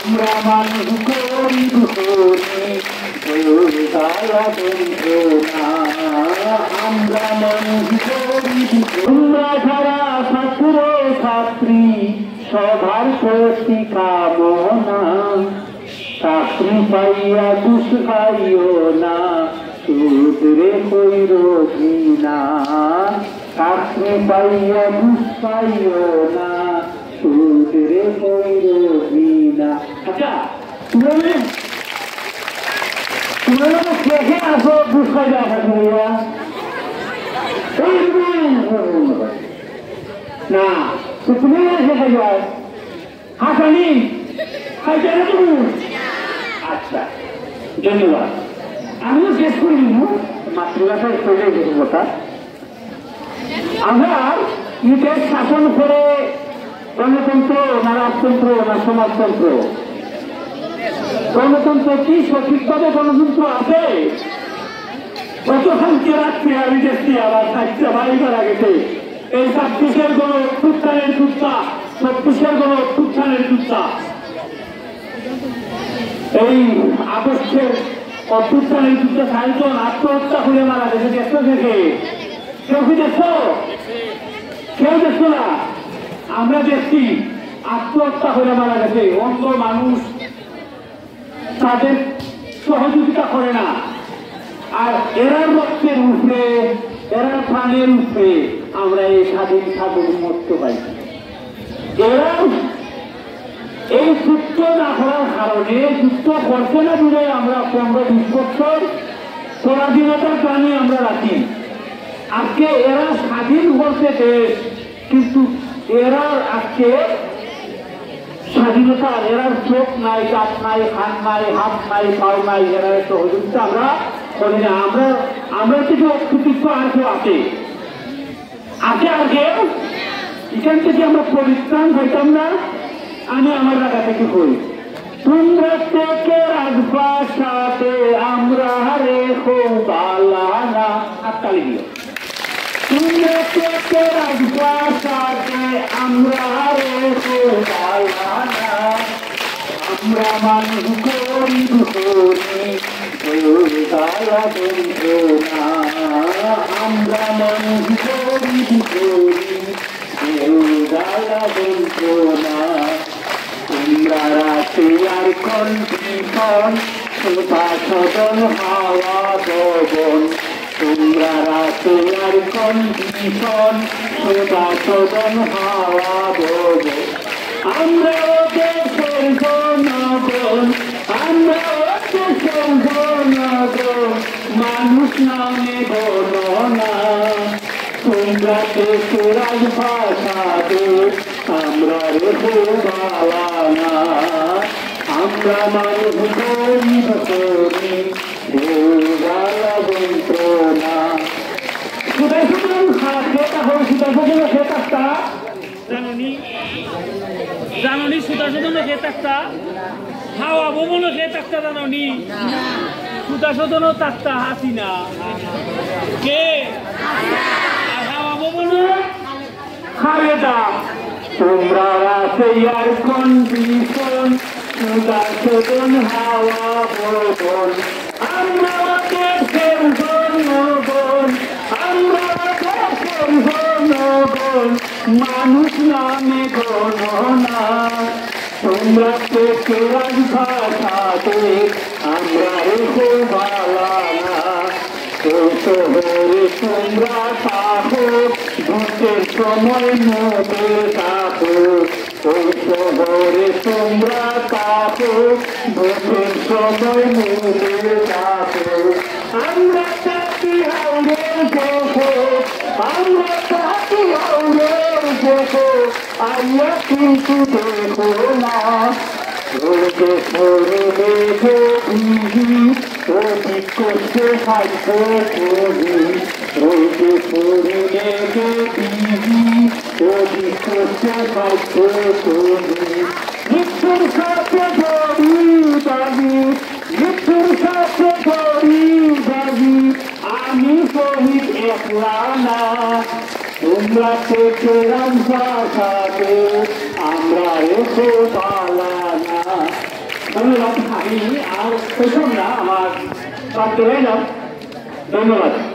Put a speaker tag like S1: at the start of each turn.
S1: আমরা মানুষ গরিব হয়ে জ্বালা যন্ত্রণা, আমরা মানুষ গরিব। তোমরা যারা ছাত্র ছাত্রী সবার প্রতি কামনা, চাকরি পাইয়া ঘুষ খাইও না, সুদ রে কইর ঘৃণা। চাকরি পাইয়া ঘুষ খাইও না, সুদ রে কইর ঘৃণা। আচ্ছা তুমি দেখে আসো ঘুষ খাইতে আসা করিয়া না, তুমি দেখে যাও হাসানি খাইতে না তুমি। আচ্ছা ধন্যবাদ। আমিও শেষ করি মাতৃভাষায় চলে গেছে কথা। আমরা ইটের শাসন করে গণতন্ত্র না রাজতন্ত্র না সমাজতন্ত্র? গণতন্ত্র কি সঠিকভাবে গণতন্ত্র আছে? গতকালকে রাত্রে আমি দেখছি আবার থাকছে বাড়িবার আগেতে এই 26-এর গণ অভ্যুত্থানের যুদ্ধা, 24-এর গণ অভ্যুত্থানের যুদ্ধা, এই আগস্টের অভ্যুত্থানের যুদ্ধ 60 জন আত্মহত্যা করে মারা গেছে। দেখছো দেখে কেউ কি দেখছো? কেউ দেখছো না? আমরা দেখছি আত্মহত্যা করে মারা গেছে। অন্ধ মানুষ তাদের সহযোগিতা করে না, আর এরার রক্তের উপরে এরার প্রাণের উপরে আমরা এই স্বাধীন সার্বভৌমত্ব পাই। এরা এই যুদ্ধ না করার কারণে, যুদ্ধ করছে না দূরে আমরা 15-20 বছর পরাধীনতার প্রাণী আমরা রাখি। আজকে এরা স্বাধীন করছে দেশ, কিন্তু এরা আজকে স্বাধীনতা, এরার চোখ নাই, দাঁত নাই, হাত নাই, হাত নাই, পাও নাই, এরার সহযোগিতা আমরা করি না। আমরা থেকে অস্তিত্ব আর কেউ আছে আগে এখান থেকে আমরা পরিত্রাণ হইতাম না। আমি আমার জায়গা থেকে করি, তোমরা থেকে রাজবাসাতে আমরা রেখো বালানা। হাততালি দিও। তোমরা থেকে রাজবাসাতে আমরা রেখো বালানা, আমরা মানুষ গরিব হয়ে জ্বালা যন্ত্রণা, আমরা মানুষ গরিব হয়ে জ্বালা যন্ত্রণা। তোমরা রাতে আর কন্ডিশন সুধা সদন হাওয়া ভবন, তোমরা রাতে আর কন্ডিশন সুধা সদন হাওয়া ভবন। আমরা দেশের জনগণ, আমরা দেশের জনগণ, মানুষ নামে গণনা। তোমরা দেশের রাজভাষাতে আমরা রেখো বালানা, আমরা মানুষ গরিব করি জ্বালা যন্ত্রণা। সুদাই সুতরাং খেতা হোক, সুদাই সুতরাং খেতা জাননি, সুদা সদন খেতা হাওয়া ভবন খেতা জাননি, সুদা সদন তাক্তা হাসিনা কে হাওয়া ভবন খালেদা। তোমরা রাতে আর কন্ডিশন সুদা সদন হাওয়া ভবন, আমরা দেশের জনগণ, আমরা দেশের জনগণ, মানুষ নামে গণনা। তোমরা থেকে রাজভাষাতে আমরা রেখো বালানা। শহরে তোমরা থাকো, ভোটের সময় মধ্যে থাকো। শহরে তোমরা থাকো, ভোটের সময় মধ্যে থাকো। আমরা থাকি হাওড়ের দেখো, আমরা থাকি হাওড়ের দেখো, আইয়া কিন্তু দেখো না। রোদে সরে দেখে ভিজি, অধিক করতে থাকবো করি। রোদে সরে দেখে ভিজি, অধিক করতে থাকবো করি। মৃত্যুর সাথে ধরি দাবি, মৃত্যুর সাথে ধরি দাবি, আমি শহীদ একলা না। তোমরা থেকে রাজভাষাতে আমরা রেখো বালানা, ধন্যবাদ। আমি আর পেছন না, আমার বাদ চলে যাও। ধন্যবাদ।